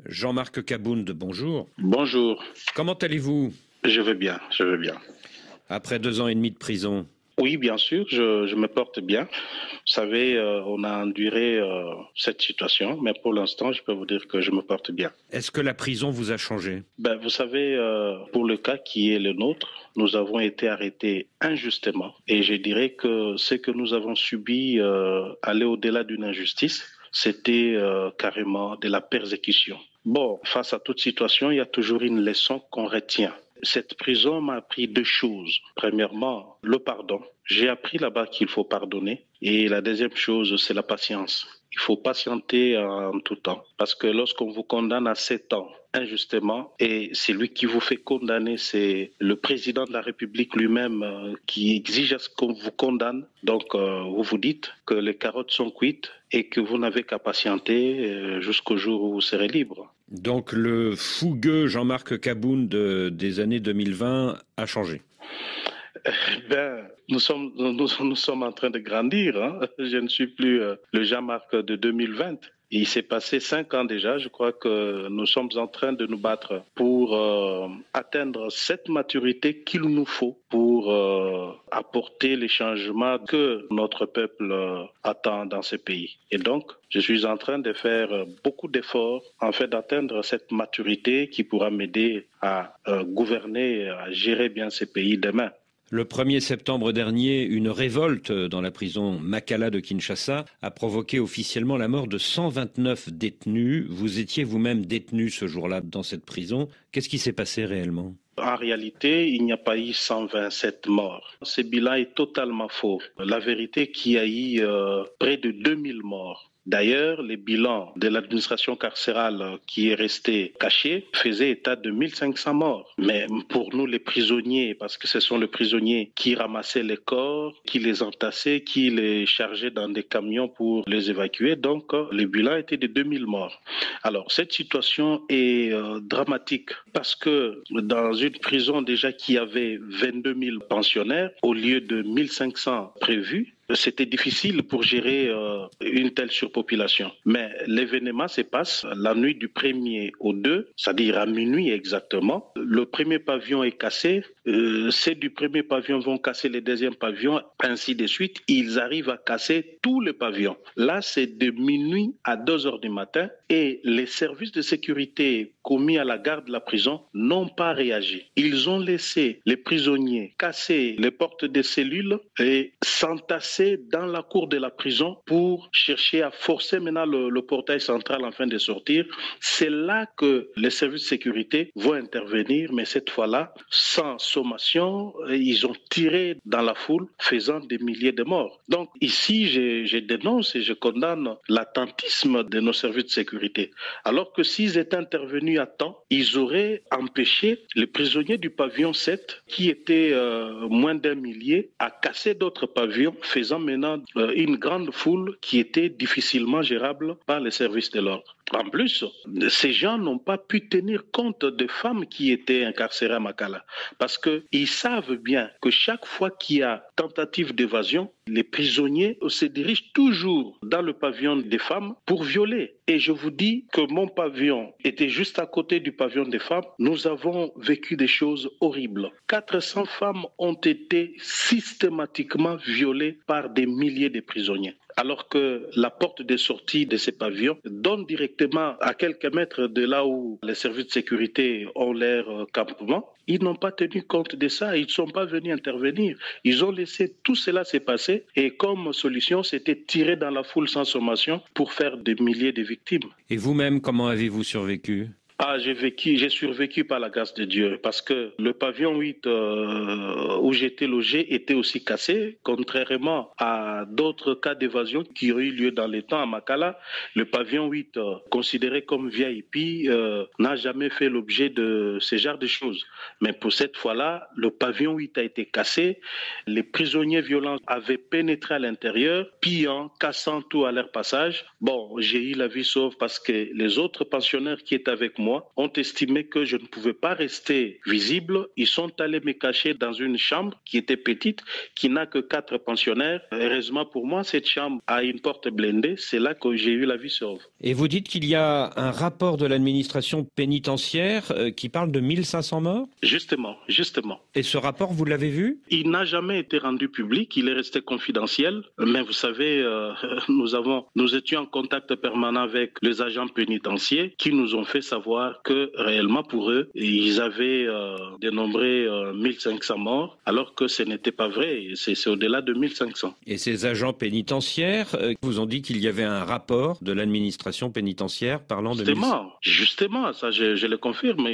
Jean-Marc Kabound, bonjour. Bonjour. Comment allez-vous? Je vais bien, je vais bien. Après 2 ans et demi de prison. Oui, bien sûr, je me porte bien. Vous savez, on a enduré cette situation, mais pour l'instant, je peux vous dire que je me porte bien. Est-ce que la prison vous a changé? Vous savez, pour le cas qui est le nôtre, nous avons été arrêtés injustement. Et je dirais que ce que nous avons subi allait au-delà d'une injustice. C'était carrément de la persécution. Bon, face à toute situation, il y a toujours une leçon qu'on retient. Cette prison m'a appris 2 choses. Premièrement, le pardon. J'ai appris là-bas qu'il faut pardonner. Et la deuxième chose, c'est la patience. Il faut patienter en tout temps. Parce que lorsqu'on vous condamne à 7 ans injustement, et celui qui vous fait condamner, c'est le président de la République lui-même qui exige à ce qu'on vous condamne. Donc, vous vous dites que les carottes sont cuites et que vous n'avez qu'à patienter jusqu'au jour où vous serez libre. Donc le fougueux Jean-Marc Kabound des années 2020 a changé. Nous sommes en train de grandir. Hein. Je ne suis plus le Jean-Marc de 2020. Il s'est passé 5 ans déjà. Je crois que nous sommes en train de nous battre pour atteindre cette maturité qu'il nous faut pour apporter les changements que notre peuple attend dans ce pays. Et donc, je suis en train de faire beaucoup d'efforts en fait d'atteindre cette maturité qui pourra m'aider à gouverner, à gérer bien ce pays demain. Le 1er septembre dernier, une révolte dans la prison Makala de Kinshasa a provoqué officiellement la mort de 129 détenus. Vous étiez vous-même détenu ce jour-là dans cette prison. Qu'est-ce qui s'est passé réellement ? En réalité, il n'y a pas eu 127 morts. Ce bilan est totalement faux. La vérité est qu'il y a eu près de 2000 morts. D'ailleurs, les bilans de l'administration carcérale qui est restée cachée faisaient état de 1500 morts. Mais pour nous, les prisonniers, parce que ce sont les prisonniers qui ramassaient les corps, qui les entassaient, qui les chargeaient dans des camions pour les évacuer, donc le bilan était de 2000 morts. Alors, cette situation est dramatique parce que dans une prison déjà qui avait 22 000 pensionnaires, au lieu de 1500 prévus, c'était difficile pour gérer une telle surpopulation. Mais l'événement se passe la nuit du 1er au 2, c'est-à-dire à minuit exactement. Le premier pavillon est cassé. Ceux du premier pavillon vont casser les deuxièmes pavillons, ainsi de suite. Ils arrivent à casser tous les pavillons. Là, c'est de minuit à 2 heures du matin et les services de sécurité commis à la garde de la prison n'ont pas réagi. Ils ont laissé les prisonniers casser les portes des cellules et s'entasser dans la cour de la prison pour chercher à forcer maintenant le portail central afin de sortir. C'est là que les services de sécurité vont intervenir, mais cette fois-là, sans sommation, ils ont tiré dans la foule, faisant des milliers de morts. Donc ici, je dénonce et je condamne l'attentisme de nos services de sécurité. Alors que s'ils étaient intervenus à temps, ils auraient empêché les prisonniers du pavillon 7, qui étaient moins d'1 millier, à casser d'autres pavillons, faisant maintenant une grande foule qui était difficilement gérable par les services de l'ordre. En plus, ces gens n'ont pas pu tenir compte des femmes qui étaient incarcérées à Makala parce qu'ils savent bien que chaque fois qu'il y a tentative d'évasion, les prisonniers se dirigent toujours dans le pavillon des femmes pour violer. Et je vous dis que mon pavillon était juste à côté du pavillon des femmes. Nous avons vécu des choses horribles. 400 femmes ont été systématiquement violées par des milliers de prisonniers. Alors que la porte de sortie de ces pavillons donne directement à quelques mètres de là où les services de sécurité ont leur campement. Ils n'ont pas tenu compte de ça, ils ne sont pas venus intervenir. Ils ont laissé tout cela se passer et comme solution, c'était tirer dans la foule sans sommation pour faire des milliers de victimes. Et vous-même, comment avez-vous survécu ? J'ai survécu par la grâce de Dieu parce que le pavillon 8 où j'étais logé était aussi cassé, contrairement à d'autres cas d'évasion qui ont eu lieu dans les temps à Makala. Le pavillon 8, considéré comme VIP, n'a jamais fait l'objet de ce genre de choses. Mais pour cette fois-là, le pavillon 8 a été cassé. Les prisonniers violents avaient pénétré à l'intérieur, pillant, cassant tout à leur passage. Bon, j'ai eu la vie sauve parce que les autres pensionnaires qui étaient avec moi moi ont estimé que je ne pouvais pas rester visible. Ils sont allés me cacher dans une chambre qui était petite, qui n'a que 4 pensionnaires. Heureusement pour moi, cette chambre a une porte blindée. C'est là que j'ai eu la vie sauve. Et vous dites qu'il y a un rapport de l'administration pénitentiaire qui parle de 1500 morts ? Justement. Et ce rapport, vous l'avez vu ? Il n'a jamais été rendu public, il est resté confidentiel. Mais vous savez, nous étions en contact permanent avec les agents pénitentiaires qui nous ont fait savoir que réellement pour eux, ils avaient dénombré 1500 morts, alors que ce n'était pas vrai, c'est au-delà de 1500. Et ces agents pénitentiaires vous ont dit qu'il y avait un rapport de l'administration pénitentiaire parlant de... Justement, ça je le confirme,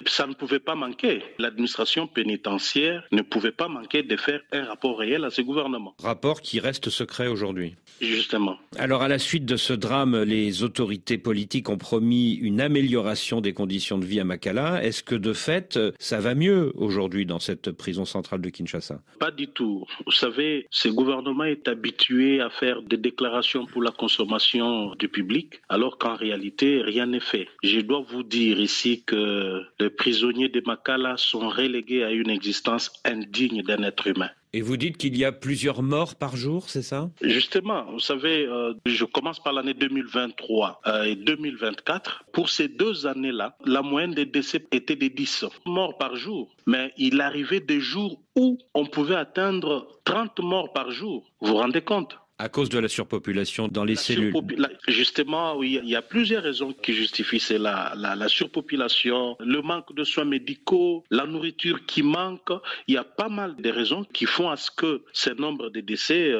ça ne pouvait pas manquer. L'administration pénitentiaire ne pouvait pas manquer de faire un rapport réel à ce gouvernement. Rapport qui reste secret aujourd'hui. Justement. Alors à la suite de ce drame, les autorités politiques ont promis une amélioration des conditions de vie à Makala. Est-ce que de fait, ça va mieux aujourd'hui dans cette prison centrale de Kinshasa ? Pas du tout. Vous savez, ce gouvernement est habitué à faire des déclarations pour la consommation du public, alors qu'en réalité, rien n'est fait. Je dois vous dire ici que les prisonniers de Makala sont relégués à une existence indigne d'un être humain. Et vous dites qu'il y a plusieurs morts par jour, c'est ça ? Justement, vous savez, je commence par l'année 2023 et 2024. Pour ces 2 années-là, la moyenne des décès était de 10 morts par jour. Mais il arrivait des jours où on pouvait atteindre 30 morts par jour. Vous vous rendez compte ? À cause de la surpopulation dans les cellules. Justement, oui, il y a plusieurs raisons qui justifient cela. La surpopulation, le manque de soins médicaux, la nourriture qui manque. Il y a pas mal de raisons qui font à ce que ce nombre de décès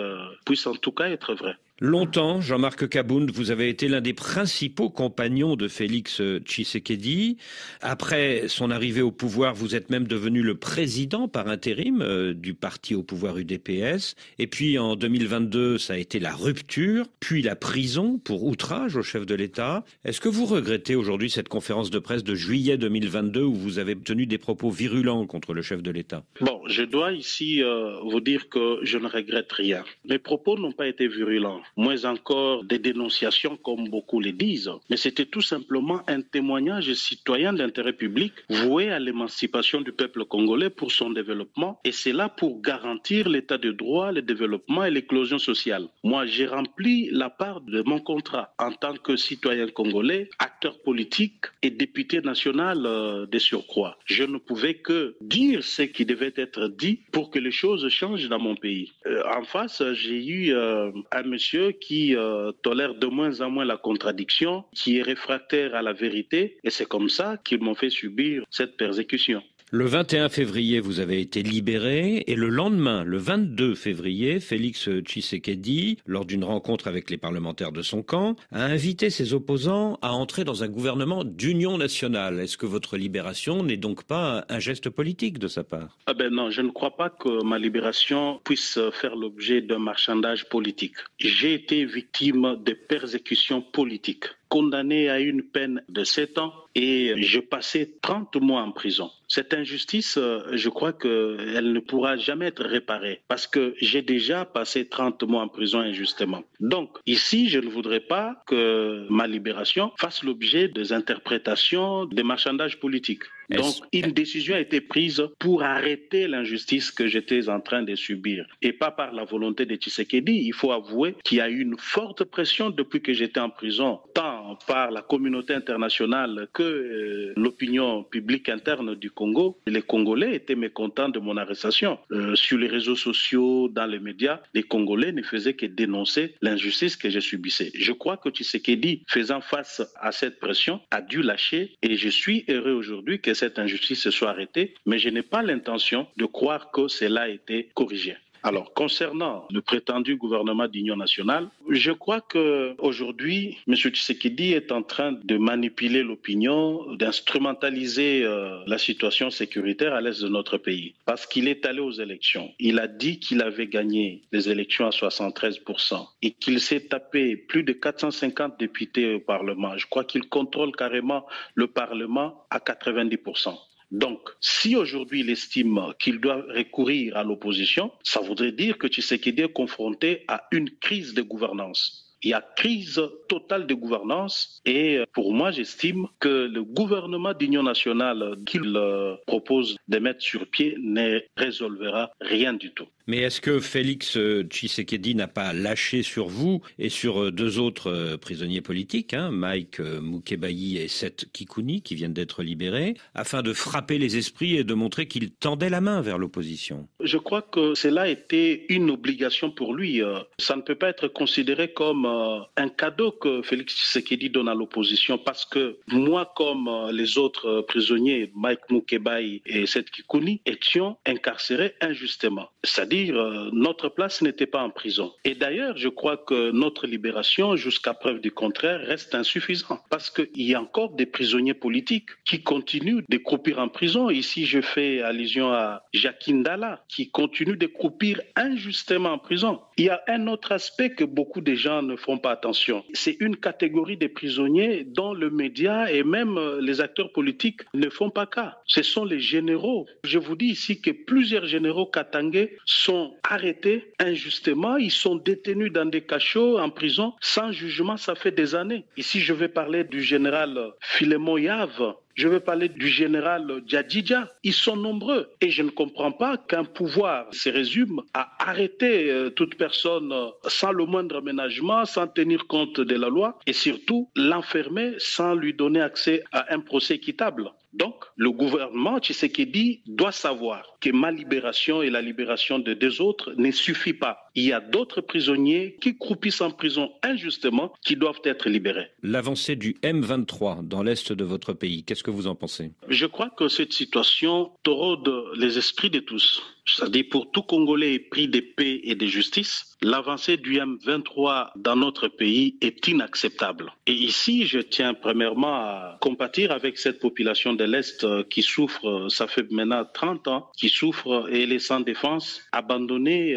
puisse en tout cas être vrai. Longtemps, Jean-Marc Kabound, vous avez été l'un des principaux compagnons de Félix Tshisekedi. Après son arrivée au pouvoir, vous êtes même devenu le président par intérim du parti au pouvoir UDPS. Et puis en 2022, ça a été la rupture, puis la prison pour outrage au chef de l'État. Est-ce que vous regrettez aujourd'hui cette conférence de presse de juillet 2022 où vous avez tenu des propos virulents contre le chef de l'État ? Bon, je dois ici vous dire que je ne regrette rien. Mes propos n'ont pas été virulents. Moins encore des dénonciations comme beaucoup le disent. Mais c'était tout simplement un témoignage citoyen d'intérêt public voué à l'émancipation du peuple congolais pour son développement et c'est là pour garantir l'état de droit, le développement et l'éclosion sociale. Moi, j'ai rempli la part de mon contrat en tant que citoyen congolais, acteur politique et député national de surcroît. Je ne pouvais que dire ce qui devait être dit pour que les choses changent dans mon pays. En face, j'ai eu un monsieur qui tolère de moins en moins la contradiction, qui est réfractaire à la vérité, et c'est comme ça qu'ils m'ont fait subir cette persécution. Le 21 février, vous avez été libéré et le lendemain, le 22 février, Félix Tshisekedi, lors d'une rencontre avec les parlementaires de son camp, a invité ses opposants à entrer dans un gouvernement d'union nationale. Est-ce que votre libération n'est donc pas un geste politique de sa part ? Non, je ne crois pas que ma libération puisse faire l'objet d'un marchandage politique. J'ai été victime de persécutions politiques, condamné à une peine de 7 ans et je passais 30 mois en prison. Cette injustice, je crois qu'elle ne pourra jamais être réparée parce que j'ai déjà passé 30 mois en prison injustement. Donc ici, je ne voudrais pas que ma libération fasse l'objet des interprétations, des marchandages politiques. Donc une décision a été prise pour arrêter l'injustice que j'étais en train de subir et pas par la volonté de Tshisekedi. Il faut avouer qu'il y a eu une forte pression depuis que j'étais en prison, tant par la communauté internationale que l'opinion publique interne du Congo. Les Congolais étaient mécontents de mon arrestation. Sur les réseaux sociaux, dans les médias, les Congolais ne faisaient que dénoncer l'injustice que je subissais. Je crois que Tshisekedi, faisant face à cette pression, a dû lâcher et je suis heureux aujourd'hui que cette injustice se soit arrêtée, mais je n'ai pas l'intention de croire que cela a été corrigé. Alors, concernant le prétendu gouvernement d'union nationale, je crois qu'aujourd'hui, M. Tshisekedi est en train de manipuler l'opinion, d'instrumentaliser la situation sécuritaire à l'est de notre pays. Parce qu'il est allé aux élections. Il a dit qu'il avait gagné les élections à 73% et qu'il s'est tapé plus de 450 députés au Parlement. Je crois qu'il contrôle carrément le Parlement à 90%. Donc, si aujourd'hui il estime qu'il doit recourir à l'opposition, ça voudrait dire que Tshisekedi est confronté à une crise de gouvernance. Il y a crise totale de gouvernance et pour moi, j'estime que le gouvernement d'union nationale qu'il propose de mettre sur pied ne résolvera rien du tout. Mais est-ce que Félix Tshisekedi n'a pas lâché sur vous et sur deux autres prisonniers politiques, Mike Mukebayi et Seth Kikuni, qui viennent d'être libérés, afin de frapper les esprits et de montrer qu'il tendait la main vers l'opposition? Je crois que cela était une obligation pour lui. Ça ne peut pas être considéré comme un cadeau que Félix Tshisekedi donne à l'opposition, parce que moi, comme les autres prisonniers, Mike Mukebayi et Seth Kikuni, étions incarcérés injustement. C'est-à-dire, notre place n'était pas en prison. Et d'ailleurs, je crois que notre libération, jusqu'à preuve du contraire, reste insuffisante. Parce qu'il y a encore des prisonniers politiques qui continuent de croupir en prison. Ici, je fais allusion à Jacques Ndala, qui continue de croupir injustement en prison. Il y a un autre aspect que beaucoup de gens ne font pas attention. C'est une catégorie de prisonniers dont le média et même les acteurs politiques ne font pas cas. Ce sont les généraux. Je vous dis ici que plusieurs généraux katangais sont arrêtés injustement. Ils sont détenus dans des cachots en prison sans jugement. Ça fait des années. Ici, je vais parler du général Philémon Yave. Je vais parler du général Djadidja. Ils sont nombreux. Et je ne comprends pas qu'un pouvoir se résume à arrêter toute personne sans le moindre ménagement, sans tenir compte de la loi et surtout l'enfermer sans lui donner accès à un procès équitable. Donc, le gouvernement Tshisekedi doit savoir que ma libération et la libération de deux autres ne suffit pas. Il y a d'autres prisonniers qui croupissent en prison injustement qui doivent être libérés. L'avancée du M23 dans l'est de votre pays, qu'est-ce que vous en pensez? Je crois que cette situation taraude les esprits de tous. C'est-à-dire pour tout Congolais épris de paix et de justice, l'avancée du M23 dans notre pays est inacceptable. Et ici, je tiens premièrement à compatir avec cette population de l'Est qui souffre, ça fait maintenant 30 ans, qui souffre et elle est sans défense, abandonnée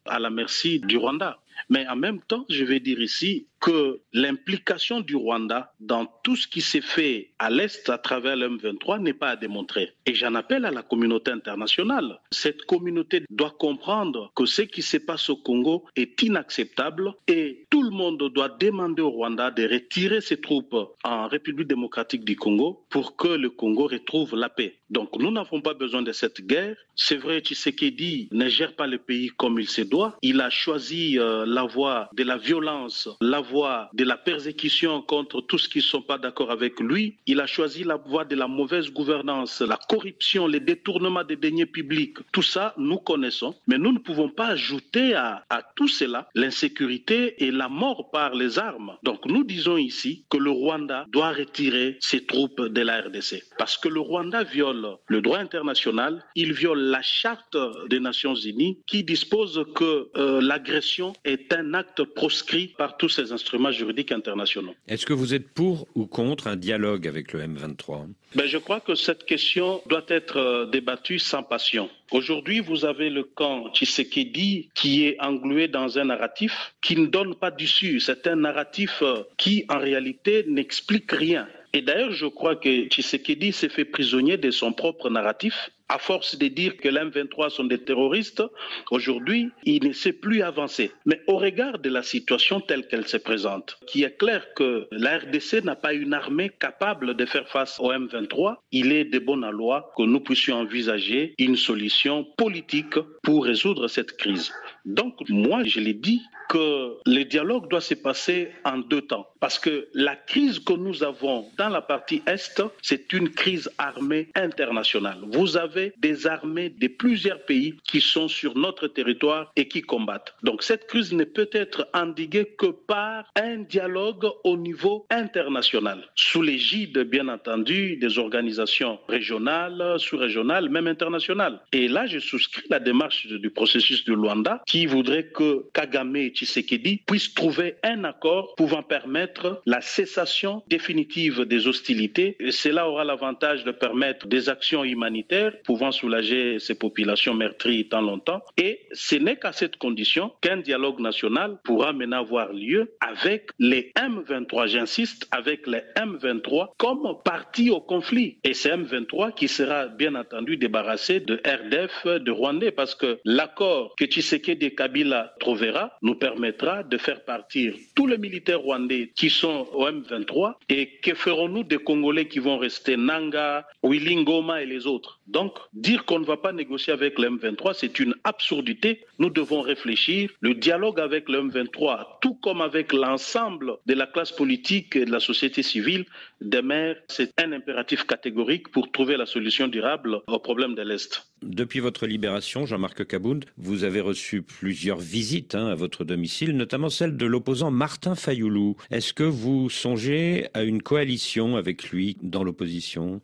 à la merci du Rwanda. Mais en même temps, je vais dire ici que l'implication du Rwanda dans tout ce qui s'est fait à l'Est à travers le M23 n'est pas à démontrer. Et j'en appelle à la communauté internationale. Cette communauté doit comprendre que ce qui se passe au Congo est inacceptable et tout le monde doit demander au Rwanda de retirer ses troupes en République démocratique du Congo pour que le Congo retrouve la paix. Donc nous n'avons pas besoin de cette guerre. C'est vrai, Tshisekedi ne gère pas le pays comme il se doit. Il a choisi la voie de la violence, la voie de la persécution contre tous ceux qui ne sont pas d'accord avec lui. Il a choisi la voie de la mauvaise gouvernance, la corruption, les détournements des deniers publics. Tout ça, nous connaissons. Mais nous ne pouvons pas ajouter à tout cela l'insécurité et la mort par les armes. Donc nous disons ici que le Rwanda doit retirer ses troupes de la RDC. Parce que le Rwanda viole le droit international, il viole la charte des Nations Unies qui dispose que l'agression est un acte proscrit par tous ces instruments juridiques internationaux. Est-ce que vous êtes pour ou contre un dialogue avec le M23? Je crois que cette question doit être débattue sans passion. Aujourd'hui, vous avez le camp Tshisekedi qui est englué dans un narratif qui ne donne pas d'issue. C'est un narratif qui, en réalité, n'explique rien. Et d'ailleurs, je crois que Tshisekedi s'est fait prisonnier de son propre narratif. À force de dire que les M23 sont des terroristes, aujourd'hui, il ne sait plus avancer. Mais au regard de la situation telle qu'elle se présente, qui est clair que la RDC n'a pas une armée capable de faire face au M23, il est de bonne loi que nous puissions envisager une solution politique pour résoudre cette crise. Donc, moi, je l'ai dit, que le dialogue doit se passer en deux temps. Parce que la crise que nous avons dans la partie Est, c'est une crise armée internationale. Vous avez des armées de plusieurs pays qui sont sur notre territoire et qui combattent. Donc cette crise ne peut être endiguée que par un dialogue au niveau international, sous l'égide, bien entendu, des organisations régionales, sous-régionales, même internationales. Et là, je souscris la démarche du processus de Luanda qui voudrait que Kagame et Tshisekedi puissent trouver un accord pouvant permettre la cessation définitive des hostilités. Et cela aura l'avantage de permettre des actions humanitaires pouvant soulager ces populations meurtries tant longtemps. Et ce n'est qu'à cette condition qu'un dialogue national pourra maintenant avoir lieu avec les M23, j'insiste, avec les M23 comme partie au conflit. Et c'est M23 qui sera bien entendu débarrassé de RDF, de Rwandais, parce que l'accord que Tshisekedi et Kabila trouvera nous permettra de faire partir tous les militaires rwandais qui sont au M23. Et que ferons-nous des Congolais qui vont rester Nanga, Wilingoma et les autres? Donc, dire qu'on ne va pas négocier avec le M23, c'est une absurdité. Nous devons réfléchir. Le dialogue avec le M23, tout comme avec l'ensemble de la classe politique et de la société civile, demeure, c'est un impératif catégorique pour trouver la solution durable au problème de l'Est. Depuis votre libération, Jean-Marc Kabound, vous avez reçu plusieurs visites à votre domicile, notamment celle de l'opposant Martin Fayoulou. Est-ce que vous songez à une coalition avec lui dans l'opposition?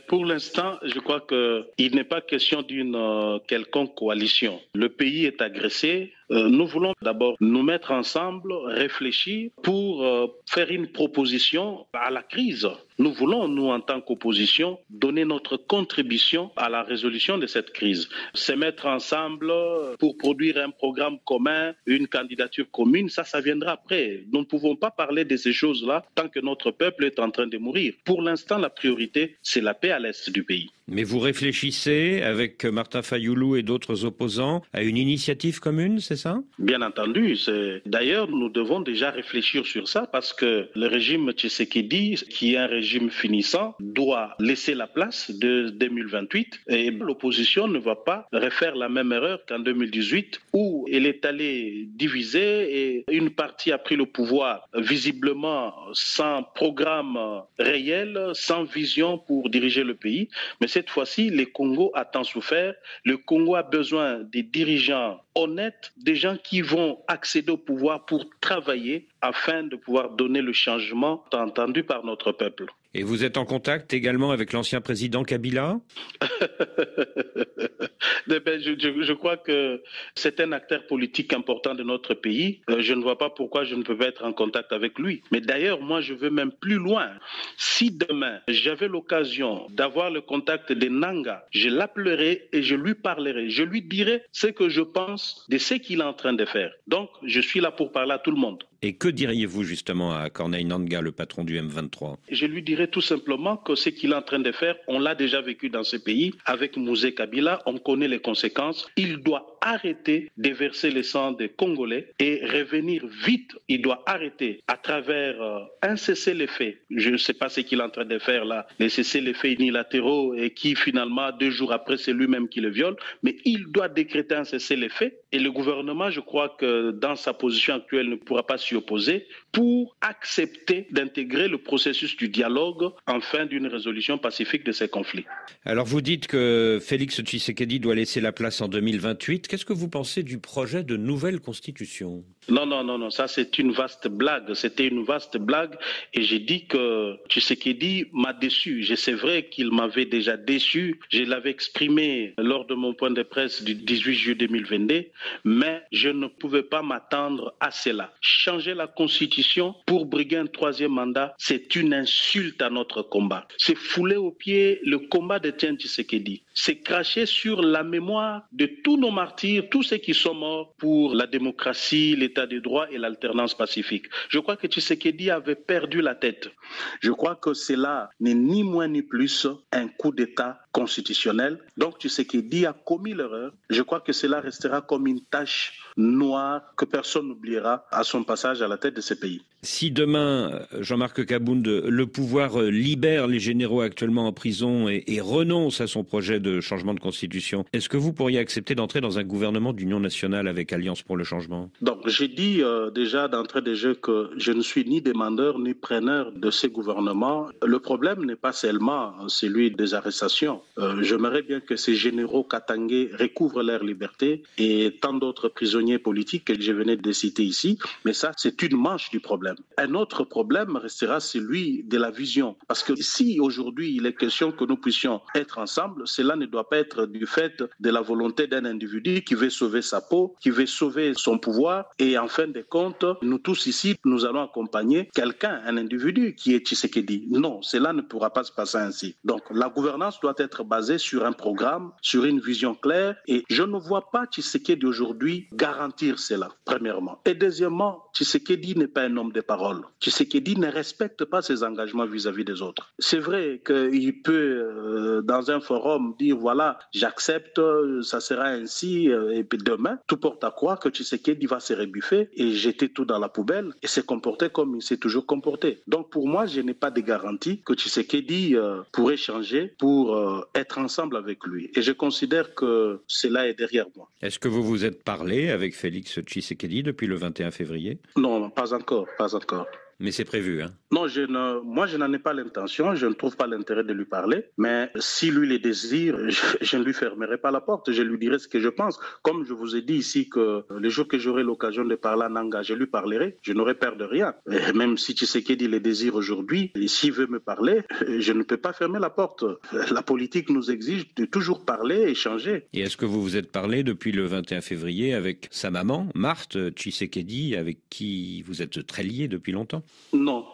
Pour l'instant, je crois qu'il n'est pas question d'une quelconque coalition. Le pays est agressé. Nous voulons d'abord nous mettre ensemble, réfléchir pour faire une proposition à la crise. Nous voulons, nous, en tant qu'opposition, donner notre contribution à la résolution de cette crise. Se mettre ensemble pour produire un programme commun, une candidature commune, ça viendra après. Nous ne pouvons pas parler de ces choses-là tant que notre peuple est en train de mourir. Pour l'instant, la priorité, c'est la paix à l'est du pays. Mais vous réfléchissez avec Martin Fayoulou et d'autres opposants à une initiative commune, c'est ça? Bien entendu. D'ailleurs, nous devons déjà réfléchir sur ça parce que le régime Tshisekedi, qui est un régime finissant, doit laisser la place de 2028 et l'opposition ne va pas refaire la même erreur qu'en 2018 où elle est allée diviser et une partie a pris le pouvoir visiblement sans programme réel, sans vision pour diriger le pays. Mais cette fois-ci, le Congo a tant souffert. Le Congo a besoin des dirigeants honnêtes, des gens qui vont accéder au pouvoir pour travailler afin de pouvoir donner le changement attendu par notre peuple. Et vous êtes en contact également avec l'ancien président Kabila? Je crois que c'est un acteur politique important de notre pays. Je ne vois pas pourquoi je ne peux pas être en contact avec lui. Mais d'ailleurs, moi, je veux même plus loin. Si demain, j'avais l'occasion d'avoir le contact de Nanga, je l'appellerai et je lui parlerai. Je lui dirai ce que je pense de ce qu'il est en train de faire. Donc, je suis là pour parler à tout le monde. Et que diriez-vous justement à Corneille Nangaa, le patron du M23? Je lui dirais tout simplement que ce qu'il est en train de faire, on l'a déjà vécu dans ce pays avec Mouzé Kabila, on connaît les conséquences. Il doit arrêter de verser le sang des Congolais et revenir vite. Il doit arrêter à travers un cessez-le-feu. Je ne sais pas ce qu'il est en train de faire là, les cessez-le-feu unilatéraux et qui finalement 2 jours après c'est lui-même qui le viole. Mais il doit décréter un cessez-le-feu et le gouvernement, je crois que dans sa position actuelle, ne pourra pas s'y opposer pour accepter d'intégrer le processus du dialogue en fin d'une résolution pacifique de ces conflits. Alors vous dites que Félix Tshisekedi doit laisser la place en 2028. Qu'est-ce que vous pensez du projet de nouvelle constitution? Non, ça c'est une vaste blague. C'était une vaste blague et j'ai dit que Tshisekedi m'a déçu. C'est vrai qu'il m'avait déjà déçu. Je l'avais exprimé lors de mon point de presse du 18 juillet 2022, mais je ne pouvais pas m'attendre à cela. Changer la constitution pour briguer un 3e mandat, c'est une insulte à notre combat. C'est fouler aux pieds le combat de Etienne Tshisekedi. C'est cracher sur la mémoire de tous nos martyrs, tous ceux qui sont morts pour la démocratie, l'état de droit et l'alternance pacifique. Je crois que Tshisekedi avait perdu la tête. Je crois que cela n'est ni moins ni plus un coup d'État constitutionnel. Donc Tshisekedi a commis l'erreur. Je crois que cela restera comme une tache noire que personne n'oubliera à son passage à la tête de ce pays. Si demain, Jean-Marc Kabound, le pouvoir libère les généraux actuellement en prison et renonce à son projet de changement de constitution, est-ce que vous pourriez accepter d'entrer dans un gouvernement d'union nationale avec Alliance pour le changement? Donc j'ai dit déjà d'entrée de jeu que je ne suis ni demandeur ni preneur de ces gouvernements. Le problème n'est pas seulement celui des arrestations. J'aimerais bien que ces généraux katangais recouvrent leur liberté et tant d'autres prisonniers politiques que je venais de citer ici, mais ça c'est une manche du problème. Un autre problème restera celui de la vision. Parce que si aujourd'hui il est question que nous puissions être ensemble, cela ne doit pas être du fait de la volonté d'un individu qui veut sauver sa peau, qui veut sauver son pouvoir. Et en fin de compte, nous tous ici, nous allons accompagner quelqu'un, un individu qui est Tshisekedi. Non, cela ne pourra pas se passer ainsi. Donc la gouvernance doit être être basé sur un programme, sur une vision claire. Et je ne vois pas Tshisekedi aujourd'hui garantir cela, premièrement. Et deuxièmement, Tshisekedi n'est pas un homme de parole. Tshisekedi ne respecte pas ses engagements vis-à-vis des autres. C'est vrai qu'il peut, dans un forum, dire voilà, j'accepte, ça sera ainsi, et puis demain, tout porte à croire que Tshisekedi va se rebuffer et jeter tout dans la poubelle et se comporter comme il s'est toujours comporté. Donc pour moi, je n'ai pas de garantie que Tshisekedi pourrait changer pour être ensemble avec lui. Et je considère que cela est derrière moi. Est-ce que vous vous êtes parlé avec Félix Tshisekedi depuis le 21 février? Non, pas encore, pas encore. Mais c'est prévu, hein? Non, moi, je n'en ai pas l'intention, je ne trouve pas l'intérêt de lui parler, mais si lui le désire, je ne lui fermerai pas la porte, je lui dirai ce que je pense. Comme je vous ai dit ici que le jour que j'aurai l'occasion de parler en Anga, je lui parlerai, je n'aurai peur de rien. Et même si Tshisekedi le désire aujourd'hui, et s'il veut me parler, je ne peux pas fermer la porte. La politique nous exige de toujours parler, échanger. Et est-ce que vous vous êtes parlé depuis le 21 février avec sa maman, Marthe Tshisekedi, avec qui vous êtes très liés depuis longtemps? Non.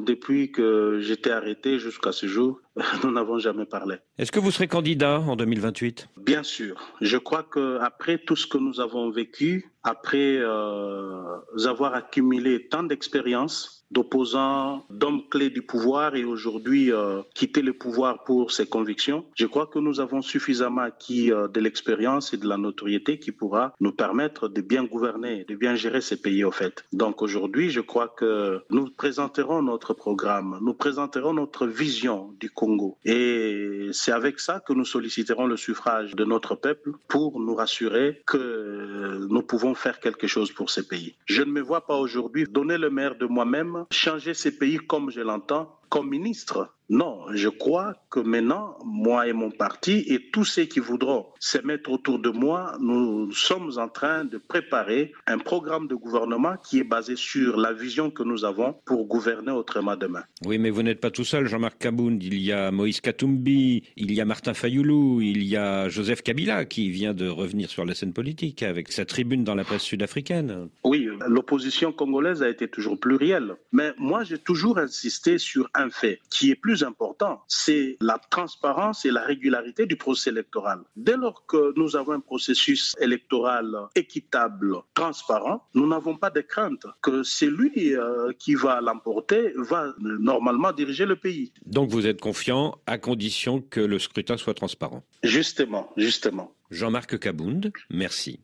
Depuis que j'étais arrêté jusqu'à ce jour, nous n'avons jamais parlé. Est-ce que vous serez candidat en 2028? Bien sûr. Je crois qu'après tout ce que nous avons vécu, après avoir accumulé tant d'expérience, d'opposants, d'hommes clés du pouvoir et aujourd'hui quitter le pouvoir pour ses convictions, je crois que nous avons suffisamment acquis de l'expérience et de la notoriété qui pourra nous permettre de bien gouverner, de bien gérer ces pays au fait. Donc aujourd'hui, je crois que nous présenterons notre programme, nous présenterons notre vision du Congo et c'est avec ça que nous solliciterons le suffrage de notre peuple pour nous rassurer que nous pouvons faire quelque chose pour ces pays. Je ne me vois pas aujourd'hui donner le meilleur de moi-même, changer ces pays comme je l'entends, comme ministre. Non, je crois que maintenant, moi et mon parti et tous ceux qui voudront se mettre autour de moi, nous sommes en train de préparer un programme de gouvernement qui est basé sur la vision que nous avons pour gouverner autrement demain. Oui, mais vous n'êtes pas tout seul, Jean-Marc Kabound. Il y a Moïse Katumbi, il y a Martin Fayoulou, il y a Joseph Kabila qui vient de revenir sur la scène politique avec sa tribune dans la presse sud-africaine. Oui, l'opposition congolaise a été toujours plurielle. Mais moi, j'ai toujours insisté sur un fait qui est plus important, c'est la transparence et la régularité du processus électoral. Dès lors que nous avons un processus électoral équitable, transparent, nous n'avons pas de crainte que celui qui va l'emporter va normalement diriger le pays. Donc vous êtes confiant à condition que le scrutin soit transparent. Justement. Jean-Marc Kabound, merci.